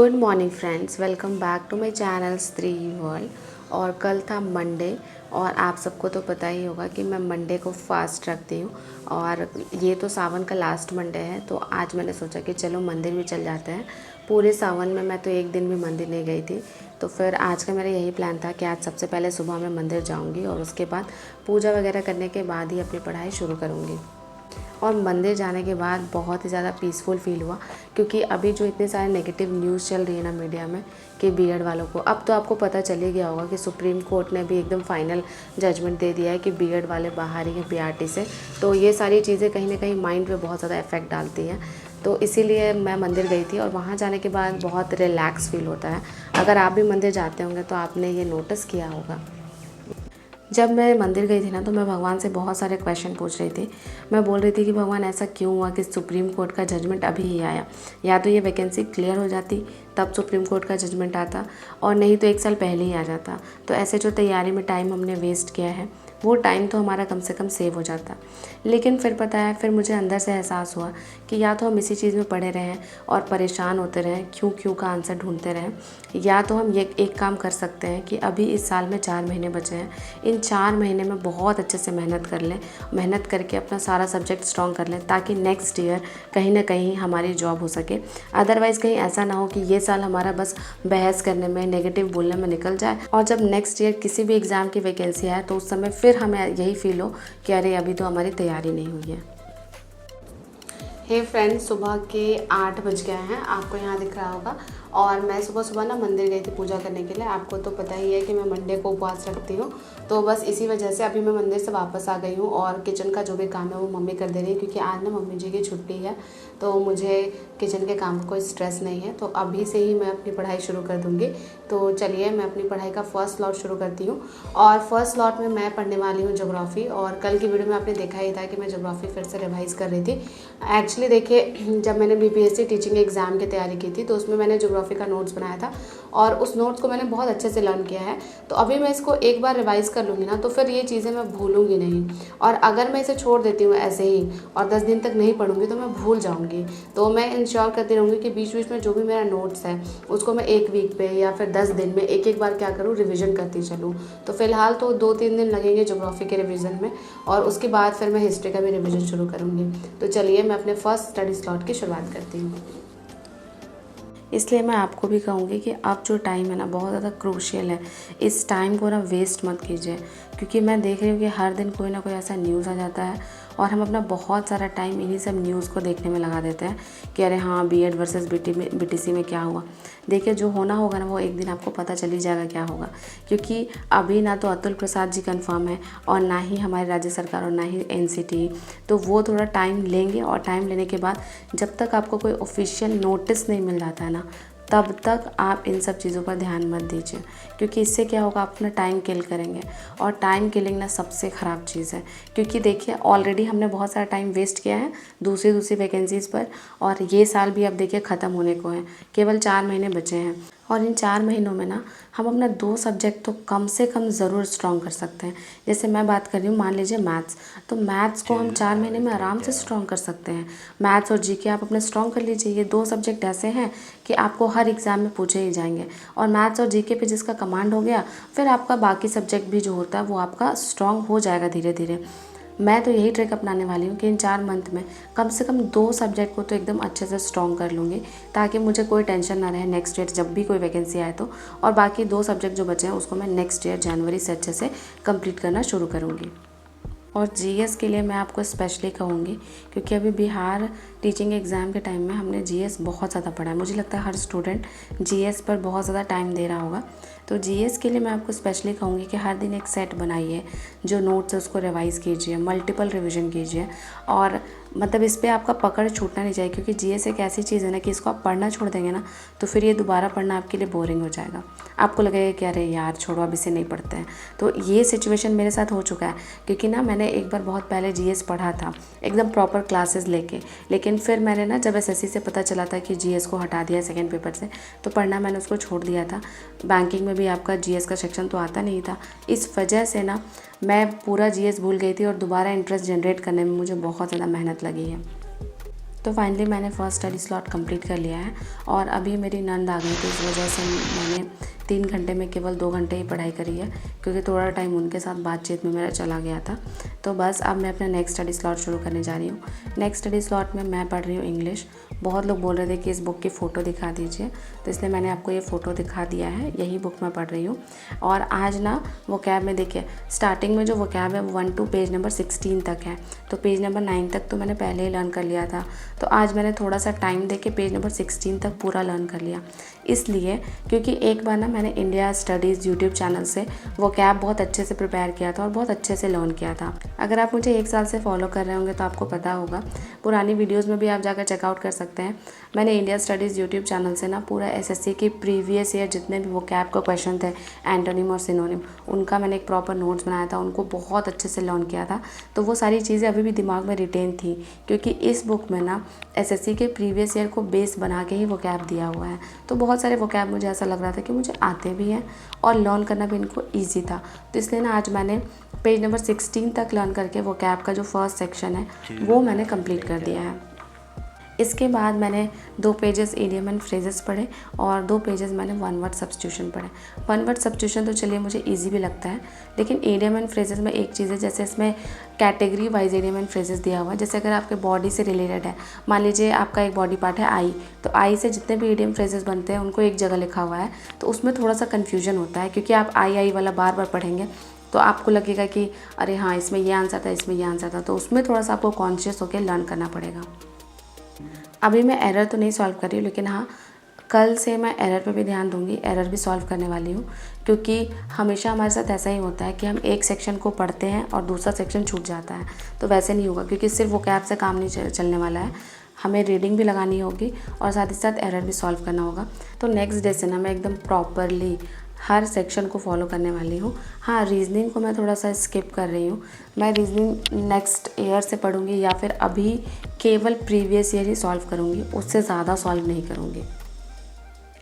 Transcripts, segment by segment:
Good morning friends, welcome back to my channel Stree world. और कल था मंडे और आप सबको तो पता ही होगा कि मैं मंडे को फास्ट रखती हूँ और ये तो सावन का लास्ट मंडे है। तो आज मैंने सोचा कि चलो मंदिर भी चल जाते हैं। पूरे सावन में मैं तो एक दिन भी मंदिर नहीं गई थी, तो फिर आज का मेरा यही प्लान था कि आज सबसे पहले सुबह मैं मंदिर जाऊँगी और उसके बाद पूजा वगैरह करने के बाद ही अपनी पढ़ाई शुरू करूँगी। और मंदिर जाने के बाद बहुत ही ज़्यादा पीसफुल फील हुआ, क्योंकि अभी जो इतने सारे नेगेटिव न्यूज़ चल रही है ना मीडिया में कि बीएड वालों को, अब तो आपको पता चल ही गया होगा कि सुप्रीम कोर्ट ने भी एकदम फाइनल जजमेंट दे दिया है कि बीएड वाले बाहर ही हैं पीआरटी से। तो ये सारी चीज़ें कहीं ना कहीं माइंड पे बहुत ज़्यादा इफेक्ट डालती हैं। तो इसीलिए मैं मंदिर गई थी और वहाँ जाने के बाद बहुत रिलैक्स फील होता है। अगर आप भी मंदिर जाते होंगे तो आपने ये नोटिस किया होगा। जब मैं मंदिर गई थी ना, तो मैं भगवान से बहुत सारे क्वेश्चन पूछ रही थी। मैं बोल रही थी कि भगवान ऐसा क्यों हुआ कि सुप्रीम कोर्ट का जजमेंट अभी ही आया, या तो ये वैकेंसी क्लियर हो जाती तब सुप्रीम कोर्ट का जजमेंट आता, और नहीं तो 1 साल पहले ही आ जाता। तो ऐसे जो तैयारी में टाइम हमने वेस्ट किया है वो टाइम तो हमारा कम से कम सेव हो जाता। लेकिन फिर पता है, फिर मुझे अंदर से एहसास हुआ कि या तो हम इसी चीज़ में पड़े रहें और परेशान होते रहें, क्यों का आंसर ढूंढते रहें, या तो हम ये एक काम कर सकते हैं कि अभी इस साल में 4 महीने बचे हैं, इन 4 महीने में बहुत अच्छे से मेहनत कर लें, मेहनत करके अपना सारा सब्जेक्ट स्ट्रॉन्ग कर लें, ताकि नेक्स्ट ईयर कहीं ना कहीं हमारी जॉब हो सके। अदरवाइज़ कहीं ऐसा ना हो कि ये साल हमारा बस बहस करने में, नेगेटिव बोलने में निकल जाए, और जब नेक्स्ट ईयर किसी भी एग्ज़ाम की वैकेंसी आए तो उस समय फिर हमें यही फील हो कि अरे अभी तो हमारी तैयारी नहीं हुई है। हे फ्रेंड्स, सुबह के 8 बज गए हैं, आपको यहाँ दिख रहा होगा। और मैं सुबह ना मंदिर गई थी पूजा करने के लिए। आपको तो पता ही है कि मैं मंडे को उपवास रखती हूँ, तो बस इसी वजह से अभी मैं मंदिर से वापस आ गई हूँ और किचन का जो भी काम है वो मम्मी कर दे रही है, क्योंकि आज ना मम्मी जी की छुट्टी है, तो मुझे किचन के काम का कोई स्ट्रेस नहीं है। तो अभी से ही मैं अपनी पढ़ाई शुरू कर दूँगी। तो चलिए मैं अपनी पढ़ाई का फर्स्ट स्लॉट शुरू करती हूँ। और फर्स्ट स्लॉट में मैं पढ़ने वाली हूँ ज्योग्राफी। और कल की वीडियो में आपने देखा ही था कि मैं ज्योग्राफी फिर से रिवाइज कर रही थी। एक्चुअली देखिए, जब मैंने बीपीएससी टीचिंग एग्ज़ाम की तैयारी की थी तो उसमें मैंने ज्योग्राफी का नोट्स बनाया था और उस नोट्स को मैंने बहुत अच्छे से लर्न किया है। तो अभी मैं इसको एक बार रिवाइज़ कर लूँगी ना, तो फिर ये चीज़ें मैं भूलूँगी नहीं। और अगर मैं इसे छोड़ देती हूँ ऐसे ही और 10 दिन तक नहीं पढ़ूँगी तो मैं भूल जाऊँगी। तो मैं इंश्योर करती रहूँगी कि बीच बीच में जो भी मेरा नोट्स है उसको मैं 1 वीक पे या फिर 10 दिन में एक बार क्या करूँ, रिविज़न करती चलूँ। तो फिलहाल तो 2-3 दिन लगेंगे ज्योग्राफी के रिविज़न में, और उसके बाद फिर मैं हिस्ट्री का भी रिविज़न शुरू करूँगी। तो चलिए मैं अपने फर्स्ट स्टडी स्लॉट की शुरुआत करती हूँ। इसलिए मैं आपको भी कहूँगी कि अब जो टाइम है ना बहुत ज़्यादा क्रूशियल है, इस टाइम को ना वेस्ट मत कीजिए, क्योंकि मैं देख रही हूँ कि हर दिन कोई ना कोई ऐसा न्यूज़ आ जाता है और हम अपना बहुत सारा टाइम इन्हीं सब न्यूज़ को देखने में लगा देते हैं कि अरे हाँ, बीएड वर्सेस बीटीसी में क्या हुआ। देखिए, जो होना होगा ना वो एक दिन आपको पता चल ही जाएगा क्या होगा, क्योंकि अभी ना तो अतुल प्रसाद जी कंफर्म है और ना ही हमारी राज्य सरकार और ना ही एनसीटी। तो वो थोड़ा टाइम लेंगे, और टाइम लेने के बाद जब तक आपको कोई ऑफिशियल नोटिस नहीं मिल जाता है ना, तब तक आप इन सब चीज़ों पर ध्यान मत दीजिए, क्योंकि इससे क्या होगा, आप अपना टाइम किल करेंगे। और टाइम किलिंग ना सबसे ख़राब चीज़ है, क्योंकि देखिए ऑलरेडी हमने बहुत सारा टाइम वेस्ट किया है दूसरी वैकेंसीज़ पर, और ये साल भी अब देखिए ख़त्म होने को है, केवल 4 महीने बचे हैं। और इन 4 महीनों में ना हम अपना 2 सब्जेक्ट तो कम से कम ज़रूर स्ट्रॉन्ग कर सकते हैं। जैसे मैं बात कर रही हूँ, मान लीजिए मैथ्स, तो मैथ्स को हम 4 महीने में आराम से स्ट्रॉन्ग कर सकते हैं। मैथ्स और जीके आप अपने स्ट्रॉन्ग कर लीजिए। ये 2 सब्जेक्ट ऐसे हैं कि आपको हर एग्ज़ाम में पूछे ही जाएंगे, और मैथ्स और जीके पे जिसका कमांड हो गया, फिर आपका बाकी सब्जेक्ट भी जो होता है वो आपका स्ट्रॉन्ग हो जाएगा धीरे धीरे। मैं तो यही ट्रिक अपनाने वाली हूँ कि इन 4 मंथ में कम से कम 2 सब्जेक्ट को तो एकदम अच्छे से स्ट्रॉन्ग कर लूँगी, ताकि मुझे कोई टेंशन ना रहे नेक्स्ट ईयर जब भी कोई वैकेंसी आए तो। और बाकी 2 सब्जेक्ट जो बचे हैं उसको मैं नेक्स्ट ईयर जनवरी से अच्छे से कंप्लीट करना शुरू करूँगी। और जीएस के लिए मैं आपको स्पेशली कहूँगी, क्योंकि अभी बिहार टीचिंग एग्ज़ाम के टाइम में हमने जीएस बहुत ज़्यादा पढ़ा है। मुझे लगता है हर स्टूडेंट जीएस पर बहुत ज़्यादा टाइम दे रहा होगा। तो जीएस के लिए मैं आपको स्पेशली कहूँगी कि हर दिन एक सेट बनाइए, जो नोट्स है उसको रिवाइज़ कीजिए, मल्टीपल रिवीजन कीजिए, और मतलब इस पर आपका पकड़ छूटना नहीं चाहिए, क्योंकि जीएस एक ऐसी चीज़ है ना कि इसको आप पढ़ना छोड़ देंगे ना तो फिर ये दोबारा पढ़ना आपके लिए बोरिंग हो जाएगा। आपको लगेगा कि अरे यार छोड़ो, अब इसे नहीं पढ़ते हैं। तो ये सिचुएशन मेरे साथ हो चुका है, क्योंकि ना मैंने एक बार बहुत पहले जीएस पढ़ा था एकदम प्रॉपर क्लासेस लेके, लेकिन फिर मैंने ना जब एसएससी से पता चला था कि जीएस को हटा दिया सेकेंड पेपर से, तो पढ़ना मैंने उसको छोड़ दिया था। बैंकिंग में भी आपका जीएस का सेक्शन तो आता नहीं था, इस वजह से ना मैं पूरा जीएस भूल गई थी और दोबारा इंटरेस्ट जनरेट करने में मुझे बहुत ज़्यादा मेहनत लगी है। तो फाइनली मैंने फ़र्स्ट स्टडी स्लॉट कंप्लीट कर लिया है और अभी मेरी नींद आ गई थी, इस वजह से मैंने 3 घंटे में केवल 2 घंटे ही पढ़ाई करी है, क्योंकि थोड़ा टाइम उनके साथ बातचीत में मेरा चला गया था। तो बस अब मैं अपना नेक्स्ट स्टडी स्लॉट शुरू करने जा रही हूँ। नेक्स्ट स्टडी स्लॉट में मैं पढ़ रही हूँ इंग्लिश। बहुत लोग बोल रहे थे कि इस बुक की फ़ोटो दिखा दीजिए, तो इसलिए मैंने आपको ये फ़ोटो दिखा दिया है। यही बुक मैं पढ़ रही हूँ। और आज ना वोकैब में देखिए, स्टार्टिंग में जो वोकैब है 1 to पेज नंबर 16 तक है, तो पेज नंबर 9 तक तो मैंने पहले ही लर्न कर लिया था। तो आज मैंने थोड़ा सा टाइम दे के पेज नंबर 16 तक पूरा लर्न कर लिया, इसलिए क्योंकि एक बार ना मैंने इंडिया स्टडीज़ यूट्यूब चैनल से वोकैब बहुत अच्छे से प्रिपेयर किया था और बहुत अच्छे से लर्न किया था। अगर आप मुझे 1 साल से फॉलो कर रहे होंगे तो आपको पता होगा, पुरानी वीडियोज़ में भी आप जाकर चेकआउट कर सकते हैं। मैंने इंडिया स्टडीज़ यूट्यूब चैनल से ना पूरा एसएससी की प्रीवियस ईयर जितने भी वोकैब का क्वेश्चन थे, एंटोनिम और सिनोनिम, उनका मैंने एक प्रॉपर नोट्स बनाया था, उनको बहुत अच्छे से लर्न किया था। तो वो सारी चीज़ें अभी भी दिमाग में रिटेन थी, क्योंकि इस बुक में ना एसएससी के प्रीवियस ईयर को बेस बना के ही वोकैब दिया हुआ है। तो बहुत सारे वोकैब मुझे ऐसा लग रहा था कि मुझे आते भी हैं और लर्न करना भी इनको ईजी था। तो इसलिए ना आज मैंने पेज नंबर 16 तक लर्न करके वोकैब का जो फर्स्ट सेक्शन है वो मैंने कंप्लीट कर दिया है। इसके बाद मैंने 2 पेजेस इडियम एंड फ्रेजेस पढ़े और 2 पेजेस मैंने 1 वर्ड सब्स्टिट्यूशन पढ़े। 1 वर्ड सब्स्टिट्यूशन तो चलिए मुझे इजी भी लगता है, लेकिन इडियम एंड फ्रेजेस में एक चीज़ है, जैसे इसमें category wise idiom and phrases दिया हुआ है। जैसे अगर आपके बॉडी से रिलेटेड है, मान लीजिए आपका एक बॉडी पार्ट है आई, तो आई से जितने भी इडियम फ्रेजेस बनते हैं उनको एक जगह लिखा हुआ है, तो उसमें थोड़ा सा कन्फ्यूजन होता है, क्योंकि आप आई वाला बार बार पढ़ेंगे तो आपको लगेगा कि अरे हाँ इसमें ये आंसर था, इसमें ये आंसर था, तो उसमें थोड़ा सा आपको कॉन्शियस होकर लर्न करना पड़ेगा। अभी मैं एरर तो नहीं सॉल्व कर रही हूँ, लेकिन हाँ कल से मैं एरर पे भी ध्यान दूंगी, एरर भी सॉल्व करने वाली हूँ, क्योंकि हमेशा हमारे साथ ऐसा ही होता है कि हम एक सेक्शन को पढ़ते हैं और दूसरा सेक्शन छूट जाता है। तो वैसे नहीं होगा, क्योंकि सिर्फ वोकैब से काम नहीं चलने वाला है, हमें रीडिंग भी लगानी होगी और साथ ही साथ एरर भी सॉल्व करना होगा। तो नेक्स्ट डे से ना मैं एकदम प्रॉपरली हर सेक्शन को फॉलो करने वाली हूँ। हाँ, रीजनिंग को मैं थोड़ा सा स्किप कर रही हूँ। मैं रीजनिंग नेक्स्ट ईयर से पढ़ूँगी या फिर अभी केवल प्रीवियस ईयर ही सॉल्व करूँगी, उससे ज़्यादा सॉल्व नहीं करूँगी।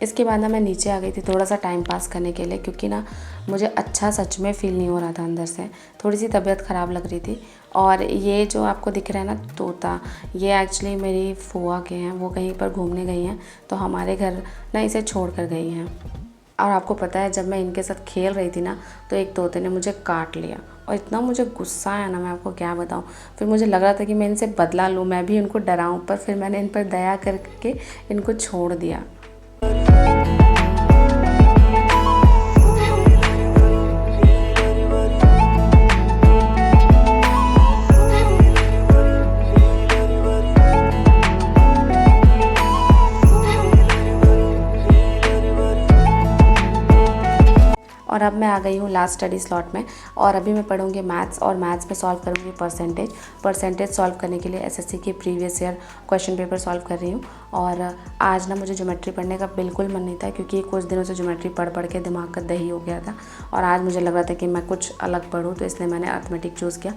इसके बाद ना मैं नीचे आ गई थी थोड़ा सा टाइम पास करने के लिए, क्योंकि ना मुझे अच्छा सच में फ़ील नहीं हो रहा था अंदर से, थोड़ी सी तबीयत ख़राब लग रही थी। और ये जो आपको दिख रहा है ना तोता, ये एक्चुअली मेरी फुआ के हैं, वो कहीं पर घूमने गई हैं, तो हमारे घर ना इसे छोड़ कर गई हैं। और आपको पता है जब मैं इनके साथ खेल रही थी ना, तो एक तोते ने मुझे काट लिया और इतना मुझे गुस्सा आया ना, मैं आपको क्या बताऊँ। फिर मुझे लग रहा था कि मैं इनसे बदला लूँ, मैं भी इनको डराऊँ, पर फिर मैंने इन पर दया करके इनको छोड़ दिया। और अब मैं आ गई हूँ लास्ट स्टडी स्लॉट में, और अभी मैं पढ़ूँगी मैथ्स, और मैथ्स में सॉल्व करूँगी परसेंटेज सॉल्व करने के लिए एसएससी के previous year question paper solve कर रही हूँ। और आज ना मुझे ज्योमेट्री पढ़ने का बिल्कुल मन नहीं था, क्योंकि कुछ दिनों से ज्योमेट्री पढ़ के दिमाग का दही हो गया था, और आज मुझे लग रहा था कि मैं कुछ अलग पढ़ूँ, तो इसलिए मैंने अर्थमेटिक चूज़ किया।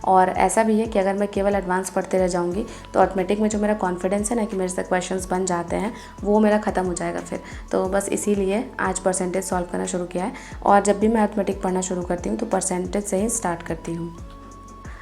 और ऐसा भी है कि अगर मैं केवल एडवांस पढ़ते रह जाऊँगी तो अर्थमेटिक में जो मेरा कॉन्फिडेंस है ना कि मेरे से क्वेश्चन बन जाते हैं, वो मेरा ख़त्म हो जाएगा फिर। तो बस इसीलिए आज परसेंटेज सॉल्व करना शुरू किया है, और जब भी मैं अर्थमेटिक पढ़ना शुरू करती हूँ तो परसेंटेज से ही स्टार्ट करती हूँ।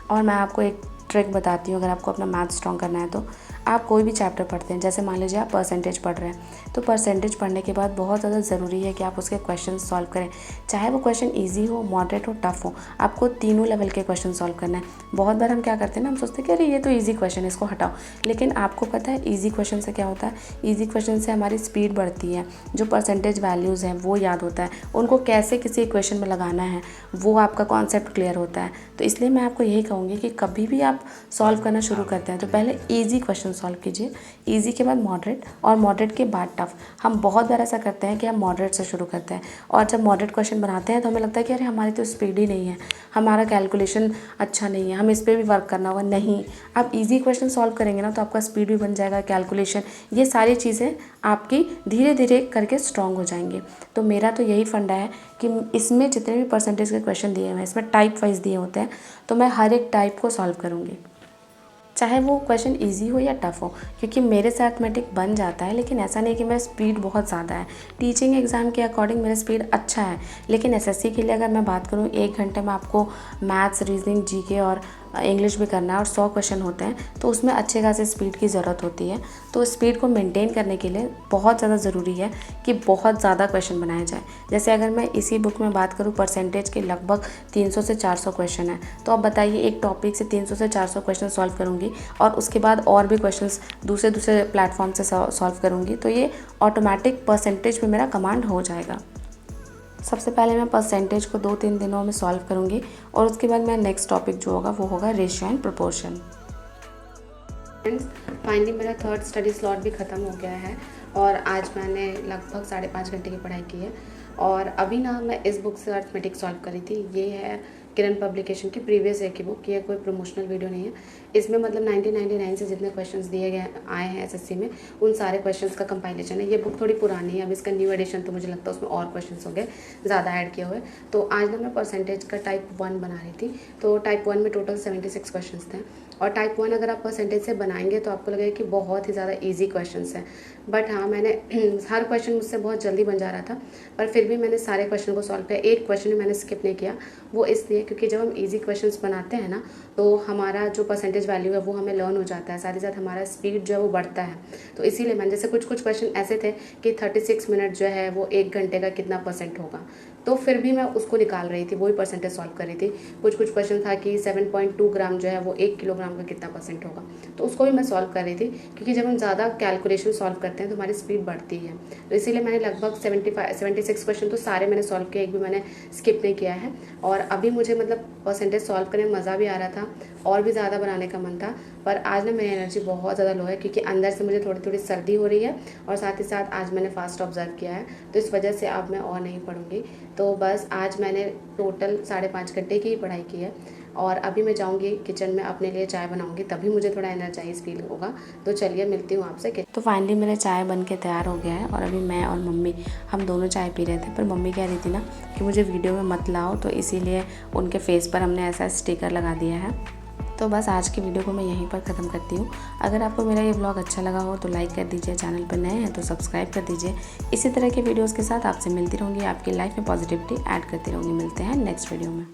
और मैं आपको एक ट्रिक बताती हूँ, अगर आपको अपना मैथ स्ट्रॉन्ग करना है तो आप कोई भी चैप्टर पढ़ते हैं, जैसे मान लीजिए आप परसेंटेज पढ़ रहे हैं, तो परसेंटेज पढ़ने के बाद बहुत ज़्यादा ज़रूरी है कि आप उसके क्वेश्चन सॉल्व करें, चाहे वो क्वेश्चन इजी हो, मॉडरेट हो, टफ हो, आपको तीनों लेवल के क्वेश्चन सॉल्व करना है। बहुत बार हम क्या करते हैं ना, हम सोचते हैं कि अरे ये तो ईजी क्वेश्चन है, इसको हटाओ, लेकिन आपको पता है ईजी क्वेश्चन से क्या होता है, ईजी क्वेश्चन से हमारी स्पीड बढ़ती है, जो परसेंटेज वैल्यूज़ हैं वो याद होता है, उनको कैसे किसी इक्वेशन में लगाना है वो आपका कॉन्सेप्ट क्लियर होता है। तो इसलिए मैं आपको यही कहूँगी कि कभी भी आप सॉल्व करना शुरू करते हैं तो पहले ईजी क्वेश्चन सॉल्व कीजिए, ईजी के बाद मॉडरेट, और मॉडरेट के बाद टफ। हम बहुत बार ऐसा करते हैं कि हम मॉडरेट से शुरू करते हैं, और जब मॉडरेट क्वेश्चन बनाते हैं तो हमें लगता है कि अरे हमारी तो स्पीड ही नहीं है, हमारा कैलकुलेशन अच्छा नहीं है, हमें इस पर भी वर्क करना होगा। नहीं, आप ईजी क्वेश्चन सॉल्व करेंगे ना तो आपका स्पीड भी बन जाएगा, कैलकुलेशन, ये सारी चीज़ें आपकी धीरे धीरे करके स्ट्रॉन्ग हो जाएंगी। तो मेरा तो यही फंडा है कि इसमें जितने भी परसेंटेज के क्वेश्चन दिए हुए हैं, इसमें टाइप वाइज दिए होते हैं, तो मैं हर एक टाइप को सॉल्व करूँगी, चाहे वो क्वेश्चन इजी हो या टफ हो, क्योंकि मेरे से अर्थमेटिक बन जाता है। लेकिन ऐसा नहीं कि मेरा स्पीड बहुत ज़्यादा है, टीचिंग एग्ज़ाम के अकॉर्डिंग मेरा स्पीड अच्छा है, लेकिन एसएससी के लिए अगर मैं बात करूँ 1 घंटे में आपको मैथ्स, रीजनिंग, जीके और इंग्लिश भी करना है और 100 क्वेश्चन होते हैं, तो उसमें अच्छे खासे स्पीड की ज़रूरत होती है। तो स्पीड को मेंटेन करने के लिए बहुत ज़्यादा ज़रूरी है कि बहुत ज़्यादा क्वेश्चन बनाए जाए। जैसे अगर मैं इसी बुक में बात करूँ, परसेंटेज के लगभग 300 से 400 क्वेश्चन है। तो अब बताइए, एक टॉपिक से 300 से 400 क्वेश्चन सॉल्व करूँगी और उसके बाद और भी क्वेश्चंस दूसरे प्लेटफॉर्म से सॉल्व करूँगी, तो ये ऑटोमेटिक परसेंटेज पे मेरा कमांड हो जाएगा। सबसे पहले मैं परसेंटेज को 2-3 दिनों में सॉल्व करूँगी और उसके बाद मेरा नेक्स्ट टॉपिक जो होगा वो होगा ratio and proportion. Friends, finally मेरा थर्ड स्टडी स्लॉट भी ख़त्म हो गया है और आज मैंने लगभग 5.5 घंटे की पढ़ाई की है। और अभी ना मैं इस बुक से अर्थमेटिक सॉल्व करी थी। ये है किरण पब्लिकेशन की प्रीवियस ईयर की बुक। ये कोई प्रमोशनल वीडियो नहीं है। इसमें मतलब 1999 से जितने क्वेश्चंस दिए गए आए हैं एसएससी में, उन सारे क्वेश्चंस का कंपाइलेशन है। ये बुक थोड़ी पुरानी है, अब इसका न्यू एडिशन तो मुझे लगता है उसमें और क्वेश्चंस हो गए ज़्यादा ऐड किए हुए। तो आज ना मैं परसेंटेज का टाइप 1 बना रही थी। तो टाइप 1 में टोटल 76 क्वेश्चंस थे और टाइप 1 अगर आप परसेंटेज से बनाएंगे तो आपको लगेगा कि बहुत ही ज़्यादा ईजी क्वेश्चंस हैं। बट हाँ, मैंने हर क्वेश्चन मुझसे बहुत जल्दी बन जा रहा था, पर फिर भी मैंने सारे क्वेश्चन को सॉल्व किया। एक क्वेश्चन भी मैंने स्किप नहीं किया। वो इसलिए क्योंकि जब हम इजी क्वेश्चंस बनाते हैं ना, तो हमारा जो परसेंटेज वैल्यू है वो हमें लर्न हो जाता है, साथ ही साथ हमारा स्पीड जो है वो बढ़ता है। तो इसीलिए मैंने, जैसे कुछ क्वेश्चन ऐसे थे कि 36 मिनट जो है वो 1 घंटे का कितना परसेंट होगा, तो फिर भी मैं उसको निकाल रही थी, वही परसेंटेज सॉल्व कर रही थी। कुछ क्वेश्चन था कि 7.2 ग्राम जो है वो 1 किलोग्राम का कितना परसेंट होगा, तो उसको भी मैं सॉल्व कर रही थी। क्योंकि जब हम ज़्यादा कैलकुलेशन सॉल्व करते हैं तो हमारी स्पीड बढ़ती है। तो इसीलिए मैंने लगभग 76 क्वेश्चन तो सारे मैंने सॉल्व किए, एक भी मैंने स्किप नहीं किया है। और अभी मुझे मतलब परसेंटेज सॉल्व करने में मज़ा भी आ रहा था और भी ज़्यादा बनाने का मन था। पर आज ना मेरी एनर्जी बहुत ज़्यादा लो है क्योंकि अंदर से मुझे थोड़ी थोड़ी सर्दी हो रही है और साथ ही साथ आज मैंने फास्ट ऑब्जर्व किया है, तो इस वजह से अब मैं और नहीं पढ़ूंगी। तो बस आज मैंने टोटल 5.5 घंटे की ही पढ़ाई की है और अभी मैं जाऊंगी किचन में, अपने लिए चाय बनाऊंगी, तभी मुझे थोड़ा एनर्जाइज फील होगा। तो चलिए मिलती हूँ आपसे। तो फाइनली मेरा चाय बन के तैयार हो गया है और अभी मैं और मम्मी हम दोनों चाय पी रहे थे। पर मम्मी कह रही थी ना कि मुझे वीडियो में मत लाओ, तो इसीलिए उनके फेस पर हमने ऐसा स्टिकर लगा दिया है। तो बस आज की वीडियो को मैं यहीं पर ख़त्म करती हूँ। अगर आपको मेरा ये ब्लॉग अच्छा लगा हो तो लाइक कर दीजिए, चैनल पर नए हैं तो सब्सक्राइब कर दीजिए। इसी तरह के वीडियोस के साथ आपसे मिलती रहूँगी, आपकी लाइफ में पॉजिटिविटी ऐड करती रहूँगी। मिलते हैं नेक्स्ट वीडियो में।